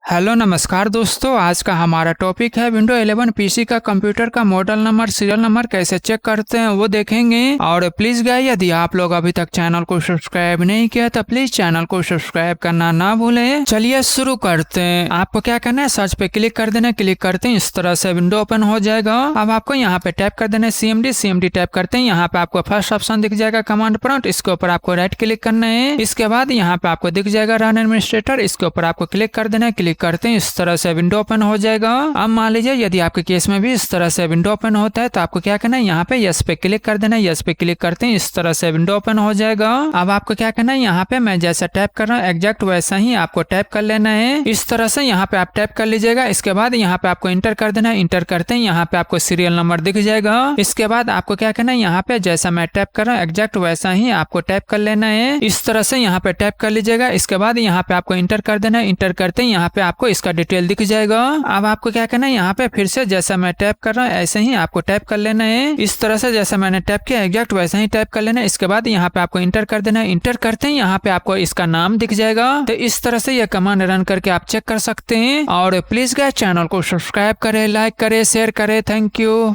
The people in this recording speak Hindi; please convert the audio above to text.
हेलो नमस्कार दोस्तों, आज का हमारा टॉपिक है विंडो 11 पीसी का कंप्यूटर का मॉडल नंबर सीरियल नंबर कैसे चेक करते हैं वो देखेंगे। और प्लीज गाइस, यदि आप लोग अभी तक चैनल को सब्सक्राइब नहीं किया तो प्लीज चैनल को सब्सक्राइब करना ना भूलें। चलिए शुरू करते हैं। आपको क्या करना है, सर्च पे क्लिक कर देना। क्लिक करते हैं इस तरह से विंडो ओपन हो जाएगा। अब आपको यहाँ पे टाइप कर देना है CMD टाइप करते हैं। यहाँ पे आपको फर्स्ट ऑप्शन दिख जाएगा कमांड प्रॉम्प्ट, इसके ऊपर आपको राइट क्लिक करना है। इसके बाद यहाँ पे आपको दिख जाएगा रन एडमिनिस्ट्रेटर, इसके ऊपर आपको क्लिक कर देना है। क्लिक करते हैं इस तरह से विंडो ओपन हो जाएगा। अब मान लीजिए यदि आपके केस में भी इस तरह से विंडो ओपन होता है तो आपको क्या करना है, यहाँ पे यस पे क्लिक कर देना है। यस पे क्लिक करते हैं इस तरह से विंडो ओपन हो जाएगा। अब आपको क्या करना है, यहाँ पे मैं जैसा टाइप कर रहा हूँ एग्जैक्ट वैसा ही आपको टाइप कर लेना है। इस तरह से यहाँ पे आप टाइप कर लीजिएगा। इसके बाद यहाँ पे आपको इंटर कर देना है। इंटर करते हैं यहाँ पे आपको सीरियल नंबर दिख जाएगा। इसके बाद आपको क्या करना है, यहाँ पे जैसा मैं टाइप कर रहा हूँ एग्जैक्ट वैसा ही आपको टाइप कर लेना है। इस तरह से यहाँ पे टाइप कर लीजिएगा। इसके बाद यहाँ पे आपको इंटर कर देना है। इंटर करते हैं यहाँ पे आपको इसका डिटेल दिख जाएगा। अब आपको क्या करना है, यहाँ पे फिर से जैसा मैं टाइप कर रहा हूँ ऐसे ही आपको टाइप कर लेना है। इस तरह से जैसा मैंने टाइप किया एग्जैक्ट वैसा ही टाइप कर लेना है। इसके बाद यहाँ पे आपको इंटर कर देना है। इंटर करते हैं यहाँ पे आपको इसका नाम दिख जाएगा। तो इस तरह से यह कमांड रन करके आप चेक कर सकते हैं। और प्लीज गाइस, चैनल को सब्सक्राइब करें, लाइक करें, शेयर करें। Thank you.